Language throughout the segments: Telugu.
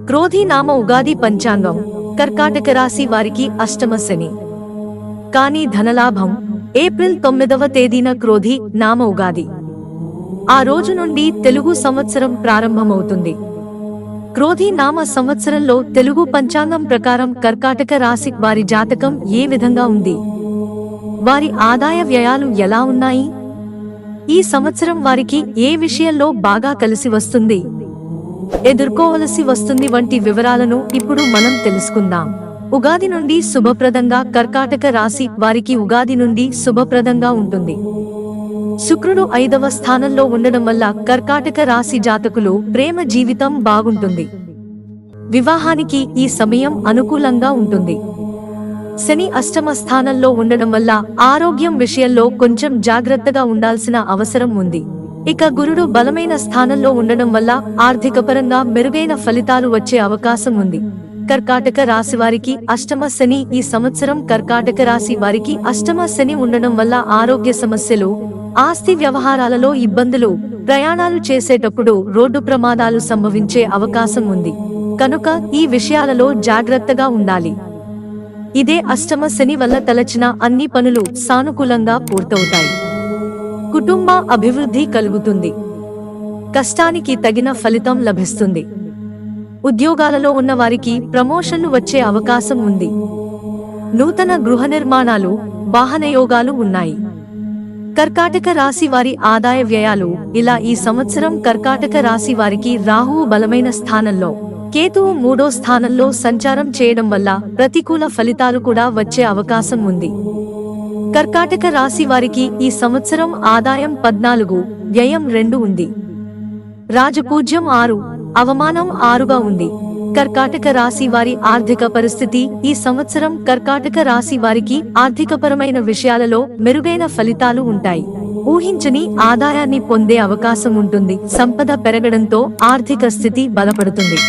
క్రోధి నామ ఉగాది పంచాంగం కర్కాటక రాశి వారికి అష్టమ శని. కానీ ధనలాభం ఏప్రిల్ 9వ తేదీన క్రోధి నామ ఉగాది. ఆ రోజు నుండి తెలుగు సంవత్సరం ప్రారంభమవుతుంది. క్రోధి నామ సంవత్సరంలో తెలుగు పంచాంగం ప్రకారం కర్కాటక రాశి వారి జాతకం ఏ విధంగా ఉంది, వారి ఆదాయ వ్యయాలు ఎలా ఉన్నాయి, ఈ సంవత్సరం వారికి ఏ విషయంలో బాగా కలిసి వస్తుంది, ఎదుర్కోవలసి వస్తుంది వంటి వివరాలను ఇప్పుడు మనం తెలుసుకుందాం. ఉగాది నుండి శుభప్రదంగా కర్కాటక రాశి వారికి ఉగాది నుండి శుభప్రదంగా ఉంటుంది. శుక్రుడు 5వ స్థానంలో ఉండడం వల్ల కర్కాటక రాశి జాతకులు ప్రేమ జీవితం బాగుంటుంది. వివాహానికి ఈ సమయం అనుకూలంగా ఉంటుంది. శని అష్టమ స్థానంలో ఉండడం వల్ల ఆరోగ్యం విషయంలో కొంచెం జాగ్రత్తగా ఉండాల్సిన అవసరం ఉంది. ఇక గురుడు బలమైన స్థానంలో ఉండడం వల్ల ఆర్థికపరంగా మెరుగైన ఫలితాలు వచ్చే అవకాశం ఉంది. కర్కాటక రాశి వారికి అష్టమ శని. ఈ సంవత్సరం కర్కాటక రాశి వారికి అష్టమ శని ఉండడం వల్ల ఆరోగ్య సమస్యలు, ఆస్తి వ్యవహారాలలో ఇబ్బందులు, ప్రయాణాలు చేసేటప్పుడు రోడ్డు ప్రమాదాలు సంభవించే అవకాశం ఉంది. కనుక ఈ విషయాలలో జాగ్రత్తగా ఉండాలి. ఇదే అష్టమ శని వల్ల తలచిన అన్ని పనులు సానుకూలంగా పూర్తవుతాయి. కుటుంబ అభివృద్ధి కలుగుతుంది. కష్టానికి తగిన ఫలితం లభిస్తుంది. ఉద్యోగాలలో ఉన్న వారికి ప్రమోషన్లు వచ్చే అవకాశం ఉంది. నూతన గృహ నిర్మాణాలు, వాహనయోగాలు ఉన్నాయి. కర్కాటక రాశి వారి ఆదాయ వ్యయాలు ఇలా ఈ సంవత్సరం కర్కాటక రాశి వారికి రాహువు బలమైన స్థానంలో, కేతువు 3వ స్థానంలో సంచారం చేయడం వల్ల ప్రతికూల ఫలితాలు కూడా వచ్చే అవకాశం ఉంది. కర్కాటక రాశి వారికి ఈ సంవత్సరం ఆదాయం 14, వ్యయం 2 ఉంది. రాజపూజ్యం 6, అవమానం 6గా ఉంది. కర్కాటక రాశి వారి ఆర్థిక పరిస్థితి. ఈ సంవత్సరం కర్కాటక రాశి వారికి ఆర్థికపరమైన విషయాలలో మెరుగైన ఫలితాలు ఉంటాయి. ఊహించని ఆదాయాన్ని పొందే అవకాశం ఉంటుంది. సంపద పెరగడంతో ఆర్థిక స్థితి బలపడుతుంది.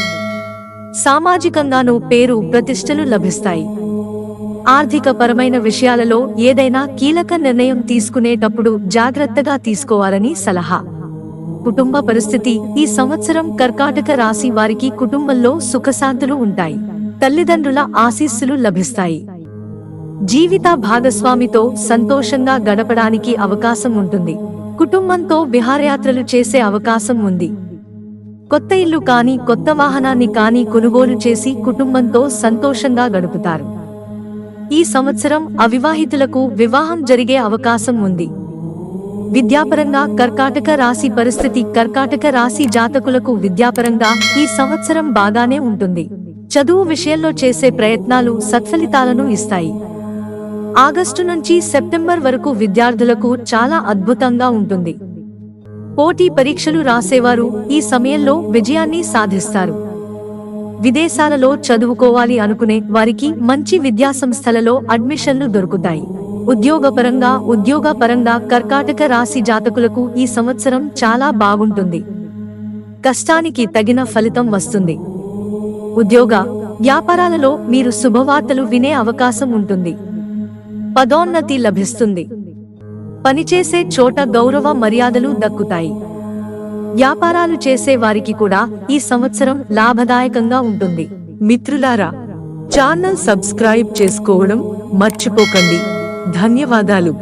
సామాజికంగానూ పేరు ప్రతిష్టలు లభిస్తాయి. ఆర్థిక పరమైన విషయాలలో ఏదైనా కీలక నిర్ణయం తీసుకునేటప్పుడు జాగ్రత్తగా తీసుకోవాలని సలహా. కుటుంబ పరిస్థితి. ఈ సంవత్సరం కర్కాటక రాశి వారికి కుటుంబంలో సుఖశాంతులు ఉంటాయి. తల్లిదండ్రుల ఆశీస్సులు లభిస్తాయి. జీవిత భాగస్వామితో సంతోషంగా గడపడానికి అవకాశం ఉంటుంది. కుటుంబంతో విహారయాత్రలు చేసే అవకాశం ఉంది. కొత్త ఇల్లు కానీ కొత్త వాహనాన్ని కానీ కొనుగోలు చేసి కుటుంబంతో సంతోషంగా గడుపుతారు. ఈ సంవత్సరం అవివాహితులకు వివాహం జరిగే అవకాశం ఉంది. విద్యాపరంగా కర్కాటక రాశి పరిస్థితి. కర్కాటక రాశి జాతకులకు విద్యాపరంగా ఈ సంవత్సరం బాగానే ఉంటుంది. చదువు విషయంలో చేసే ప్రయత్నాలు సత్ఫలితాలను ఇస్తాయి. ఆగస్టు నుంచి సెప్టెంబర్ వరకు విద్యార్థులకు చాలా అద్భుతంగా ఉంటుంది. పోటీ పరీక్షలు రాసేవారు ఈ సమయంలో విజయాన్ని సాధిస్తారు. విదేశాలలో చదువుకోవాలి అనుకునే వారికి మంచి విద్యాసంస్థలలో అడ్మిషన్లు దొరుకుతాయి. ఉద్యోగపరంగా కర్కాటక రాశి జాతకులకు ఈ సంవత్సరం చాలా బాగుంటుంది. కష్టానికి తగిన ఫలితం వస్తుంది. వ్యాపారాలలో మీరు శుభవార్తలు వినే అవకాశం ఉంటుంది. పదోన్నతి లభిస్తుంది. పనిచేసే చోట గౌరవ మర్యాదలు దక్కుతాయి. వ్యాపారాలు చేసే వారికి కూడా ఈ సంవత్సరం లాభదాయకంగా ఉంటుంది. మిత్రులారా, ఛానల్ సబ్స్క్రైబ్ చేసుకోవడం మర్చిపోకండి. ధన్యవాదాలు.